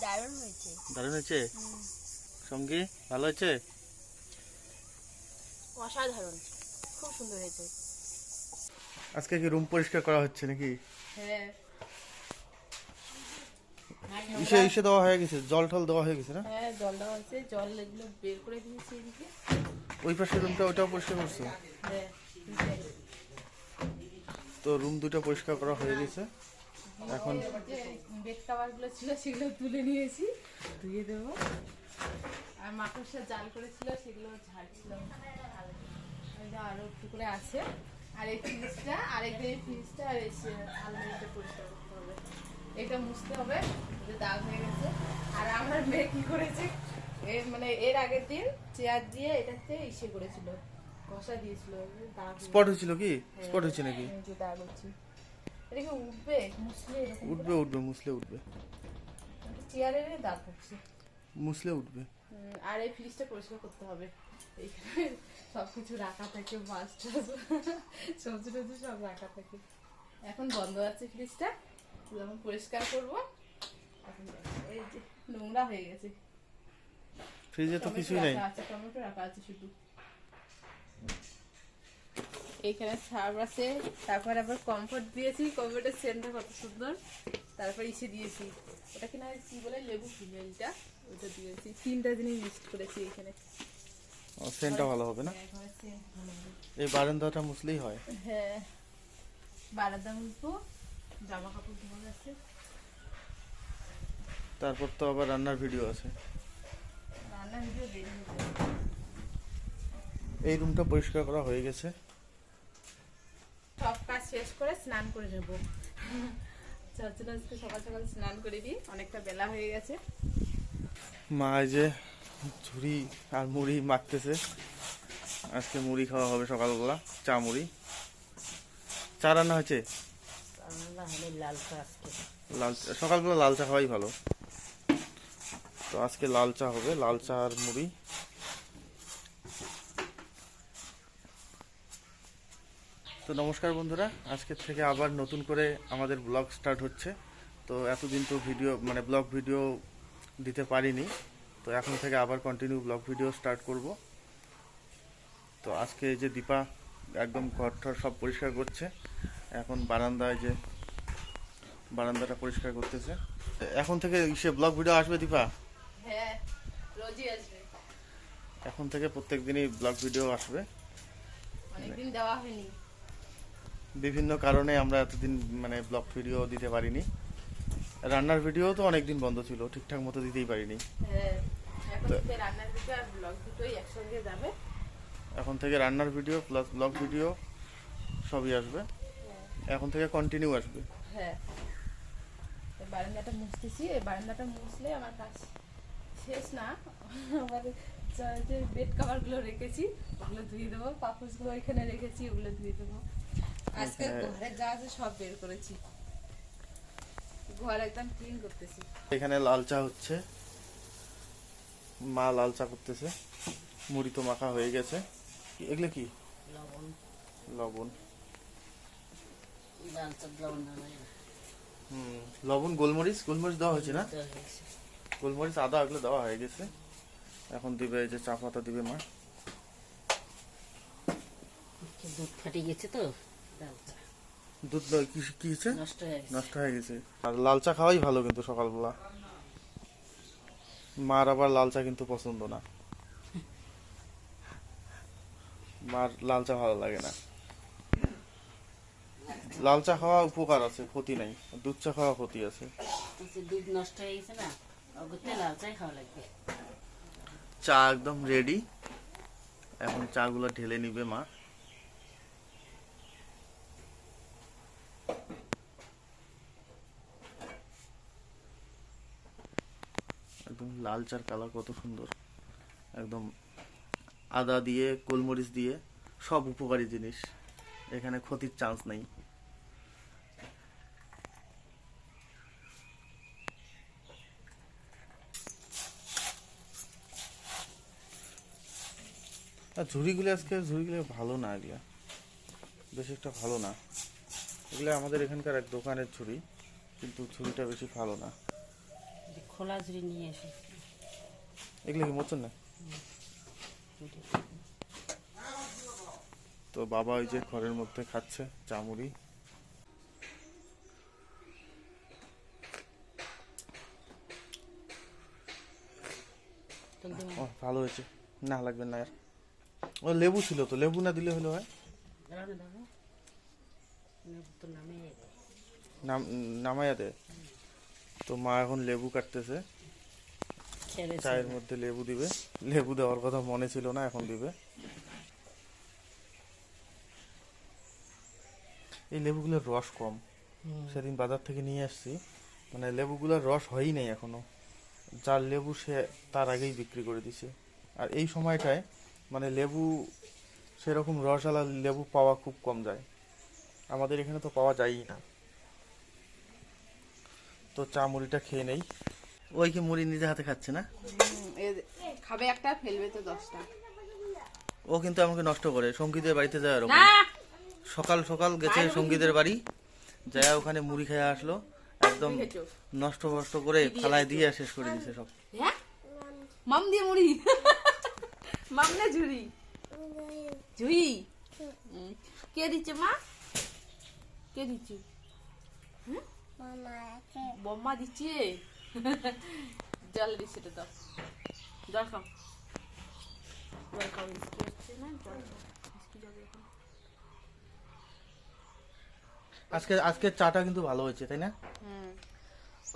দারুণ হয়েছে। দারুণ হয়েছে সঙ্গী, ভালো হয়েছে? অসাধারণ, খুব সুন্দর হয়েছে। আজকে কি রুম পরিষ্কার করা হচ্ছে নাকি? হ্যাঁ, ইসে দেওয়া হয়ে গেছে, জল টল দেওয়া হয়ে গেছে না? হ্যাঁ জল দেওয়া হয়েছে, জল এগুলো বের করে দিয়েছি এদিকে। ওই পাশের রুমটা ওটাও পরিষ্কার করছো? হ্যাঁ, তো রুম দুটো পরিষ্কার করা হয়ে গেছে। এখন যে বেড কাভার গুলো ছিল সেগুলো তুলে নিয়েছি, ধুয়ে দেবো। আর মাকড়সা জাল করেছিল সেগুলো ঝাড়ছিলাম। আরো একটু করে আছে। আর এই ফ্রিজটা, আরেকদিন এই ফ্রিজটা আর এই আলমারিটা পরিষ্কার করতে হবে। এটা মুছতে হবে, দাগ হয়ে গেছে। আর আমার মেয়ে কি করেছে, মানে এর আগের দিন চেয়ার দিয়ে এটাতে ইসে করেছিল, ঘষা দিয়েছিল, দাগ স্পট হয়েছিল কি? স্পট হয়েছে নাকি? যে দাগ হচ্ছে। এটা কি উঠবে মুছলে? উঠবে উঠবে, মুছলে উঠবে। চেয়ারের দাগ হচ্ছে, মুছলে উঠবে। আর এই ফ্রিজটা পরিষ্কার করতে হবে। এইখানে সবকিছু রাখা থাকে, মাছ টাছ সবজি টবজি সব রাখা থাকে। এখন বন্ধ আছে ফ্রিজটা, যখন পরিষ্কার করবো এখন এই যে নোংরা হয়ে গেছে। ফ্রিজে তো কিছুই নাই। টমেটো রাখা আছে শুধু। এইখানে সার্ফ আছে, তারপর আবার কমফোর্ট দিয়েছি, কমফোর্টের সেন্টটা কত সুন্দর। তারপর ইসে দিয়েছি, ওটা কিনা কি বলে, লেবু ফিমেলটা, ওটা দিয়েছি। 3টা জিনিস মিক্স করেছি এখানে। সেন্টটা ভালো হবে না? এই বারান্দাটা মুছলেই হয়। হ্যাঁ, বারান্দা মুছবো, জামা কাপড় ধোয়া আছে। তারপর তো আবার রান্নার ভিডিও আছে। রান্নার ভিডিও দেরি হয়ে যাবে। এই রুমটা পরিষ্কার করা হয়ে গেছে। সব কাজ শেষ করে স্নান করে যাবো। চলো আজকে সকাল সকাল স্নান করে দিই, অনেকটা বেলা হয়ে গেছে। মা এই যে ঝুড়ি আর মুড়ি মাখতেছে। আজকে মুড়ি খাওয়া হবে সকালবেলা, চা মুড়ি। চা রান্না হয়েছে? লাল চা সকালবেলা, লাল চা খাওয়াই ভালো। তো আজকে লাল চা হবে, লাল চা আর মুড়ি। তো নমস্কার বন্ধুরা, আজকের থেকে আবার নতুন করে আমাদের ব্লগ স্টার্ট হচ্ছে। তো এতদিন তো ভিডিও মানে ব্লগ ভিডিও দিতে পারিনি, তো এখন থেকে আবার কন্টিনিউ ব্লগ ভিডিও স্টার্ট করব। তো আজকে এই যে দীপা একদম ঘরটা সব পরিষ্কার করছে। এখন বারান্দায় যে বারান্দাটা পরিষ্কার করতেছে। এখন থেকে সে ব্লগ ভিডিও আসবে দীপা? হ্যাঁ, রোজই আসবে। এখন থেকে প্রত্যেক দিনই ব্লগ ভিডিও আসবে। অনেকদিন দেওয়া হয়নি, বিভিন্ন কারণে আমরা এতদিন মানে ব্লগ ভিডিও দিতে পারিনি। রান্নার ভিডিও তো অনেকদিন বন্ধ ছিল, ঠিকঠাক মতো দিতেই পারিনি। হ্যাঁ, এখন থেকে রান্নার ভিডিও আর ব্লগ দুটোই একসঙ্গে যাবে। এখন থেকে রান্নার ভিডিও প্লাস ব্লগ ভিডিও সবই আসবে। এখন থেকে কন্টিনিউ আসবে। হ্যাঁ, বারান্দাটা মুছতেছি। এই বারান্দাটা মুছলে আমার কাজ শেষ না। আমার যে বেড কাভার গুলো রেখেছি ওগুলো ধুয়ে দেবো, পাপোশগুলো এখানে রেখেছি ওগুলো ধুয়ে দেবো। আজকে ঘরে যা আছে সব বের করেছি, ঘর একদম ক্লিন করতেছি। এখানে লাল চা হচ্ছে, মা লাল চা করতেছে। মুড়ি তো মাখা হয়ে গেছে। এগুলো কি? লবণ। লবণ, লবণ, গোলমরিচ। গোলমরিচ দেওয়া হয়েছে না? গোলমরিচ, আদা এগুলো দেওয়া হয়ে গেছে। এখন দিবে এই যে চা পাতা দিবে মা। দুধ ফাটে গেছে তো, দুধ কি হয়েছে? নষ্ট হয়ে গেছে। আর লাল চা খাওয়াই ভালো কিন্তু সকালবেলা। মার আবার লাল চা কিন্তু পছন্দ না, মার লাল চা ভালো লাগে না। লাল চা খাওয়া উপকার আছে, ক্ষতি নাই। দুধ চা খাওয়া ক্ষতি আছে। দুধ নষ্ট হয়ে গেছে না, লাল চাই খাওয়া লাগবে। চা একদম রেডি। এখন চা গুলো ঢেলে নিবে মা। একদম লাল চার কালার কত সুন্দর। একদম আদা দিয়ে, গোলমরিচ দিয়ে, সব উপকারী জিনিস, এখানে ক্ষতির চান্স নেই। আর ঝুড়িগুলো আজকে ঝুড়িগুলো ভালো না, এগুলা বেশ একটা ভালো না। এগুলো আমাদের এখানকার এক দোকানের ঝুড়ি, কিন্তু ঝুড়িটা বেশি ভালো না। খোলা ঝুড়ি নিয়ে এসেছি। এগুলো কি মতন না? তো বাবা ওই যে ঘরের মধ্যে খাচ্ছে চামুড়ি। ও ভালো হয়েছে, না লাগবে না আর। ও লেবু ছিল তো, লেবু না দিলে হলো হয়। নামাইয়া দে। তো মা এখন লেবু কাটতেছে, চায়ের মধ্যে লেবু দিবে। লেবু দেওয়ার কথা মনে ছিল না, এখন দিবে। এই লেবুগুলোর রস কম, সেদিন বাজার থেকে নিয়ে আসছি, মানে লেবুগুলোর রস হয়ই নাই এখনো। যার লেবু সে তার আগেই বিক্রি করে দিছে। আর এই সময়টায় মানে লেবু সেরকম রসওয়ালা লেবু পাওয়া খুব কম যায়, আমাদের এখানে তো পাওয়া যায়ই না। তো চা মুড়িটা খেয়ে নেই। ওই কি মুড়ি নিজে হাতে খাচ্ছে না? খাবে একটা, ফেলবে তো 10টা। ও কিন্তু আমাকে নষ্ট করে। সঙ্গীদের বাড়িতে যায় এরকম, সকাল সকাল গেছে সঙ্গীদের বাড়ি, যায় ওখানে মুড়ি খেয়ে আসলো, একদম নষ্ট ফষ্ট করে থালায় দিয়ে শেষ করে দিছে সব। মাম দিয়ে মুড়ি, মাম না ঝুড়ি, ঝুড়ি কে দিচ্ছে মা? কে দিচ্ছে? বম্মা দিচ্ছে। জল দিচ্ছে তো, জল খাও, জল খাও। মিষ্টি হচ্ছে না, জল খাও, মিষ্টি জল খাও। আজকে চাটা কিন্তু ভালো হয়েছে, তাই না?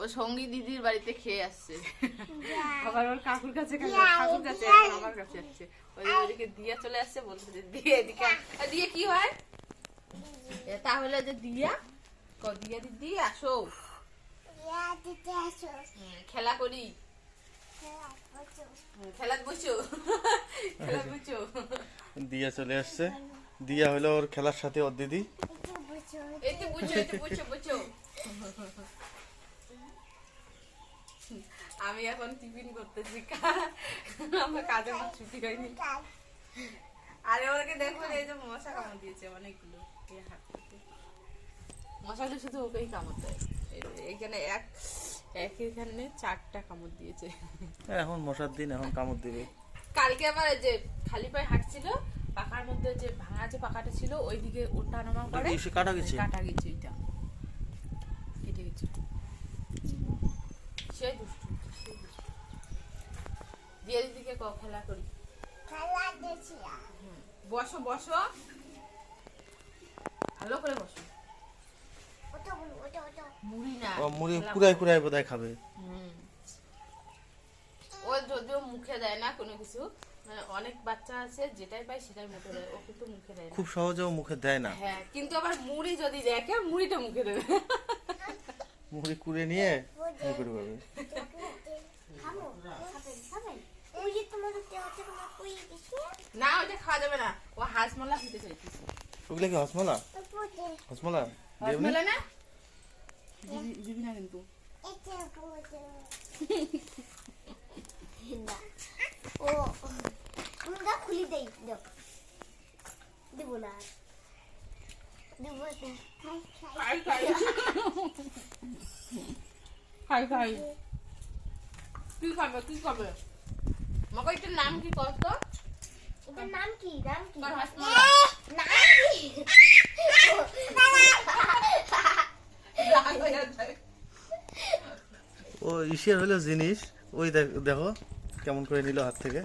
ও সঙ্গী দিদির বাড়িতে খেয়ে আসছে, আবার ওর কাকুর কাছে ঠাকুর কাছে আমার কাছে আসছে। ওইদিকে দিয়ে চলে আসছে, বলছে যে দিয়ে এদিকে দিয়ে কি হয় তাহলে, যে দিয়া দিয়া দিদি আসো, খেলা করি, খেলা বসো, খেলা বসো। দিয়া চলে আসছে, দিয়া হলো ওর খেলার সাথে ওর দিদি। এই তো বুঝো, এই তো বুঝো বুঝো। আমি এখন টিফিন করতেছি, আমার কাজে আমার ছুটি হয়নি। আরে ওকে দেখো, এই যে মশা কামড় দিয়েছে অনেকগুলো, মশাগুলো শুধু ওকেই কামড় দেয়। এখানে এখানে 4টা কামড় দিয়েছে। এখন মশার দিন, এখন কামড় দিবে। কালকে আবার যে খালি পায়ে হাঁটছিল, পাকার মধ্যে যে ভাঙা যে পাকাটা ছিল ওইদিকে ওঠা নামা করে কাটা গেছে, কাটা গেছে, ওইটা কেটে গেছে। সেই দুষ্টু দিয়ে দিদিকে খেলা করি, বসো বসো, ভালো করে বসো। মুড়ি না, ও মুড়ি কুড়াই কুড়াই বোধহয় খাবে। ও যদিও মুখে দেয় না কোনো কিছু, মানে অনেক বাচ্চা আছে যেটাই পায় সেটাই মুখে দেয়, ও কিন্তু মুখে দেয় না। খুব সহজেও মুখে দেয় না। হ্যাঁ, কিন্তু আবার মুড়ি যদি দেখে মুড়িটা মুখে দেবে। মুড়ি কুড়ে নিয়ে এই করে পাবে। না, ওটা খাওয়া যাবে না, ও হাঁসমলা খেতে চাইতেছে। ওগুলো কি হসমলা? হসমলা হাঁসমলা না দিবি না কিন্তু। ও আমরা খুলি দেই, দেব না, দেব না। খাই খাই খাই খাই, কি খাবে কি খাবে? আমাকে এটার নাম কি কত? এটার নাম কি? নাম কি? তোর হাঁসমলা নাম কি? ও ইসের হলো জিনিস, ওই দেখো কেমন করে নিল হাত থেকে।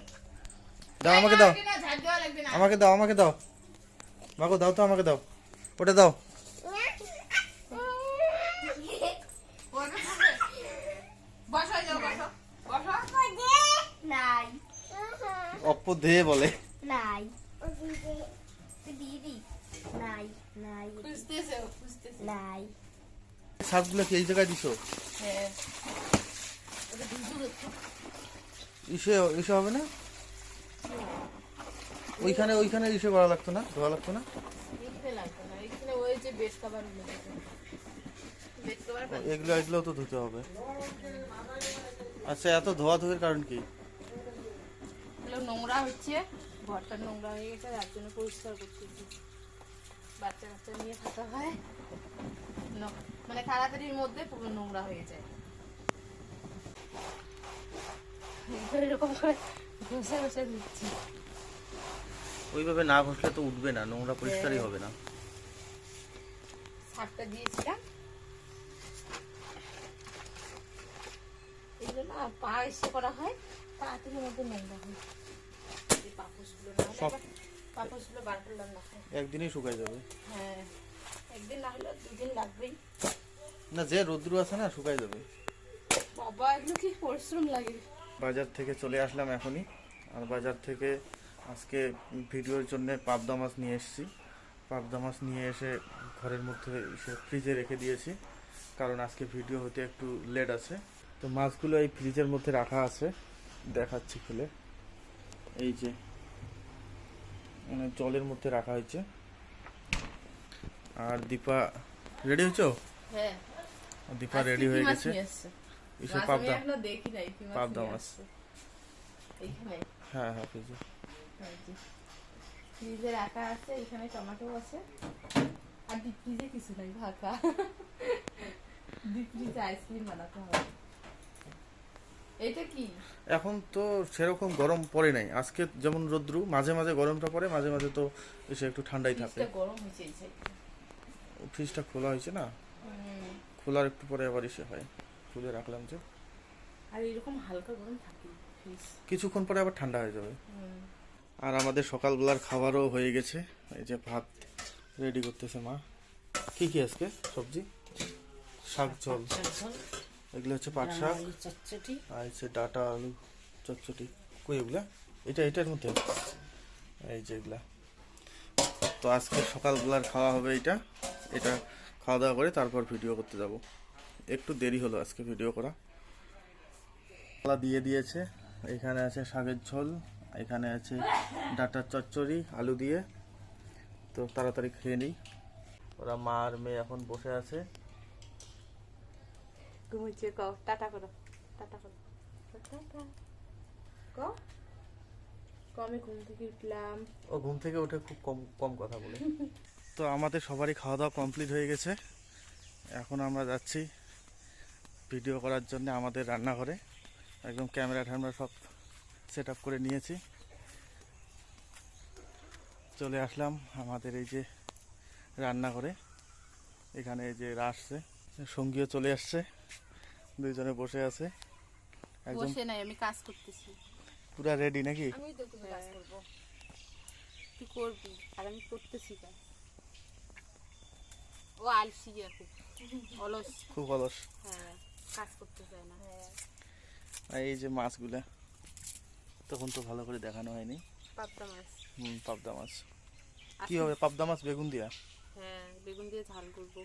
দাও আমাকে দাও, আমাকে দাও, আমাকে দাও, মাগো দাও তো, আমাকে দাও, ওটা দাও। নাই অপ্প দে বলে। নাই দিদি, নাই নাই নাই। শাকগুলো কি এই জায়গায় দিছো? ইসে ইসে হবে না? ওইখানে ওইখানে ইসে করা লাগতো না, ধোয়া লাগতো না? এগুলো এগুলো তো ধুতে হবে। আচ্ছা, এত ধোয়া ধুয়ের কারণ কি? নোংরা হচ্ছে, ঘরটা নোংরা হয়ে গেছে, তার জন্য পরিষ্কার করতেছি। বাচ্চা কাচ্চা নিয়ে থাকা হয়, মানে তাড়াতাড়ির মধ্যে পুরো নোংরা হয়ে যায়। এরকম করে ঘষে ঘষে দিচ্ছি। ওইভাবে না ঘষলে তো উঠবে না, নোংরা পরিষ্কারই হবে না। সারটা দিয়েছিলাম, এগুলো না পা এসে করা হয়, তাড়াতাড়ির মধ্যে নোংরা হয়। এই পাপোশগুলো না হলে সব আবার পাপোশগুলো বার করলাম না। একদিনই শুকাই যাবে। হ্যাঁ, একদিন না হলে 2 দিন লাগবেই। না, যে রোদ্রু আছে না শুকাই যাবে। বাবা এগুলো কি পরিশ্রম লাগে। বাজার থেকে চলে আসলাম এখনই। আর বাজার থেকে আজকে ভিডিওর জন্য পাবদা মাছ নিয়ে এসেছি। পাবদা মাছ নিয়ে এসে ঘরের মধ্যে ফ্রিজে রেখে দিয়েছি, কারণ আজকে ভিডিও হতে একটু লেট আছে। তো মাছগুলো এই ফ্রিজের মধ্যে রাখা আছে, দেখাচ্ছি খুলে। এই যে মানে জলের মধ্যে রাখা হয়েছে। আর দীপা রেডি হয়েছো? হ্যাঁ, দীপা রেডি হয়ে গেছে। এসব পাবদা, এখনো দেখি নাই কি মাছ পাবদা নিয়ে মাছ। আসছে। এইখানে হ্যাঁ হ্যাঁ ফ্রিজে। ফ্রিজে রাখা আছে, এখানে টমেটো আছে, আর ডিপ ফ্রিজে কিছু নাই, ফাঁকা। ডিপ ফ্রিজে আইসক্রিম বানাতে হবে। এটা কি? এখন তো সেরকম গরম পড়ে নাই। আজকে যেমন রোদ্রু, মাঝে মাঝে গরমটা পড়ে, মাঝে মাঝে তো এসে একটু ঠান্ডাই থাকে। ফ্রিজটা গরম হয়েছে এই সাইডে। ফ্রিজটা খোলা হয়েছে না, খোলার একটু পরে আবার এসে হয়, খুলে রাখলাম যে। আর এরকম হালকা গরম থাকে ফ্রিজ। কিছুক্ষণ পরে আবার ঠান্ডা হয়ে যাবে। আর আমাদের সকালবেলার খাবারও হয়ে গেছে। এই যে ভাত রেডি করতেছে মা। কি কি আজকে সবজি? শাক ঝোল, এগুলো হচ্ছে পাট শাক, আলু চচ্চড়ি, আর হচ্ছে ডাটা আলু চচ্চড়ি। কই এগুলা? এটার মধ্যে এই যে এগুলা। তো আজকে সকালবেলার খাওয়া হবে এটা। এটা খাওয়া দাওয়া করে তারপর ভিডিও করতে যাব। একটু দেরি হলো আজকে ভিডিও করা। দিয়ে দিয়েছে, এখানে আছে শাকের ঝোল, এখানে আছে ডাটার চচ্চড়ি আলু দিয়ে। তো তাড়াতাড়ি খেয়ে নিই। ওরা মা আর মেয়ে এখন বসে আছে। ঘুমিয়েছে, কও টাটা করো, টাটা করো, টাটা কও। আমি ঘুম থেকে উঠলাম। ও ঘুম থেকে উঠে খুব কম কম কথা বলে। তো আমাদের সবারই খাওয়া দাওয়া কমপ্লিট হয়ে গেছে। এখন আমরা যাচ্ছি ভিডিও করার জন্য আমাদের রান্নাঘরে। একদম ক্যামেরা ট্যামেরা সব সেট আপ করে নিয়েছি। চলে আসলাম আমাদের এই যে রান্নাঘরে। এখানে এই যে আসছে সঙ্গীও চলে আসছে, দুইজনে বসে আছে একদম। বসে নাই, আমি কাজ করতেছি। পুরা রেডি নাকি? আমি তো তোকে কাজ করব, তুই করবি, আর আমি করতেছি কাজ। ও আলসি খুব, অলস, খুব অলস। হ্যাঁ, কাজ করতে চায় না। আর এই যে মাছগুলা তখন তো ভালো করে দেখানো হয়নি। পাবদা মাছ। পাবদা মাছ কি হবে? পাবদা মাছ বেগুন দিয়া? হ্যাঁ, বেগুন দিয়ে ঝাল করব।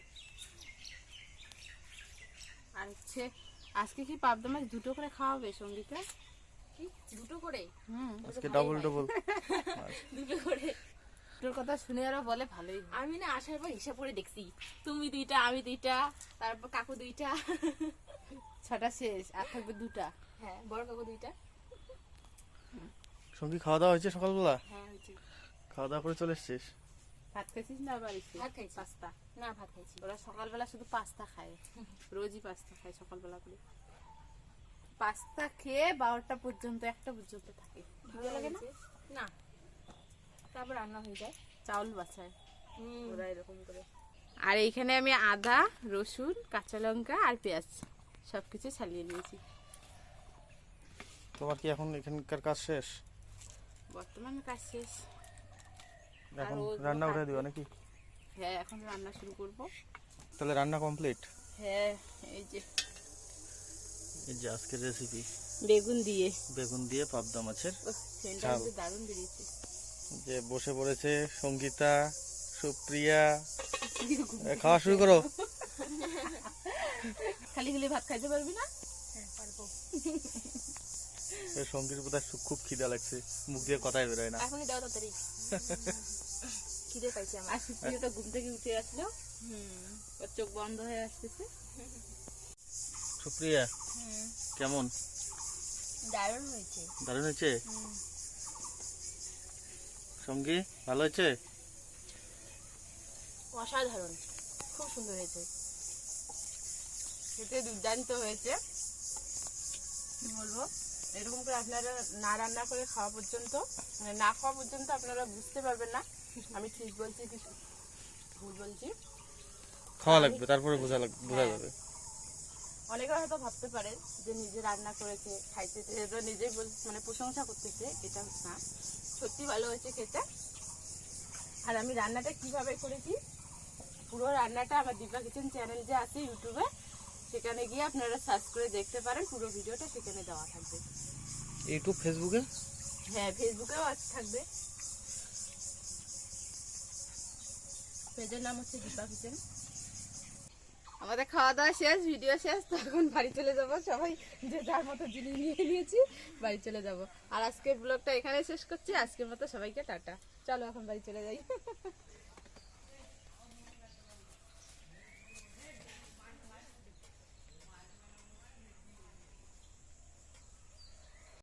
আর হচ্ছে আজকে কি পাবদা মাছ 2টো করে খাওয়াবে সঙ্গীতা? কি 2টো করে? আজকে ডাবল ডাবল 2টো করে। তোর কথা শুনে ওরা বলে ভালোই। আমি না আসার পর হিসাব করে দেখছি, তুমি 2টা, আমি 2টা, তারপর কাকু 2টা, 6টা শেষ, আর থাকবে 2টা। হ্যাঁ, বড় কাকু 2টা। সঙ্গী খাওয়া দাওয়া হয়েছে সকালবেলা? হ্যাঁ হয়েছে। খাওয়া দাওয়া করে চলে এসছিস? ভাত খাইছিস না? আবার ভাত খাইছি, পাস্তা। না, ভাত খাইছি। ওরা সকালবেলা শুধু পাস্তা খায়, রোজই পাস্তা খায় সকালবেলা করে। পাস্তা খেয়ে 12টা পর্যন্ত, 1টা পর্যন্ত থাকে। ভালো লাগে না? না, তারপর রান্না হয়ে যায়, চাউল বাছায় ওরা এরকম করে। আর এইখানে আমি আদা, রসুন, কাঁচা লঙ্কা আর পেঁয়াজ সবকিছু ছালিয়ে নিয়েছি। তোমার কি এখন এখানকার কাজ শেষ? বর্তমানে কাজ শেষ। এখন রান্না উঠে দিবা নাকি? হ্যাঁ, এখন রান্না শুরু করব। তাহলে রান্না কমপ্লিট? হ্যাঁ, এই যে আজকের রেসিপি বেগুন দিয়ে, বেগুন দিয়ে পাবদা মাছের সেন্টটা ঝাল। কিন্তু দারুণ বেরিয়েছে। যে বসে পড়েছে সঙ্গীতা, সুপ্রিয়া। খাওয়া শুরু করো। খালি খালি ভাত খাইতে পারবি না? হ্যাঁ, পারবো। সঙ্গীর বোধহয় খুব খিদা লাগছে, মুখ দিয়ে কথাই বেরোয় না। এখনই দাও তাড়াতাড়ি, খিদে পাইছে আমার। আর সুপ্রিয়াটা ঘুম থেকে উঠে আসলো, ওর চোখ বন্ধ হয়ে আসতেছে। সুপ্রিয়া কেমন? দারুণ হয়েছে। দারুণ হয়েছে? সঙ্গী ভালো হয়েছে? অসাধারণ, খুব সুন্দর হয়েছে, খেতে দুর্দান্ত হয়েছে। কি বলবো, এরকম করে আপনারা না রান্না করে খাওয়া পর্যন্ত, মানে না খাওয়া পর্যন্ত আপনারা বুঝতে পারবেন না আমি ঠিক বলছি কি ভুল বলছি। খাওয়া লাগবে, তারপরে বোঝা যাবে। অনেকে হয়তো ভাবতে পারে যে নিজে রান্না করেছে খাইতেছে, এটা নিজেই মানে প্রশংসা করতেছে, এটা না, সত্যি ভালো হয়েছে খেতে। আর আমি রান্নাটা কিভাবে করেছি, পুরো রান্নাটা আমার দীপা কিচেন চ্যানেল যে আছে ইউটিউবে, সেখানে গিয়ে আপনারা সার্চ করে দেখতে পারেন, পুরো ভিডিওটা সেখানে দেওয়া থাকবে। ইউটিউব, ফেসবুকে? হ্যাঁ, ফেসবুকেও থাকবে। পেজের নাম হচ্ছে দীপা কিচেন। আমাদের খাওয়া দাওয়া শেষ, ভিডিও শেষ, তো এখন বাড়ি চলে যাব। সবাই যে যার মতো জিনিস নিয়ে নিয়েছি, বাড়ি চলে যাব। আর আজকের ব্লগটা এখানে শেষ করছি। আজকের মতো সবাইকে টাটা। চলো এখন বাড়ি চলে যাই।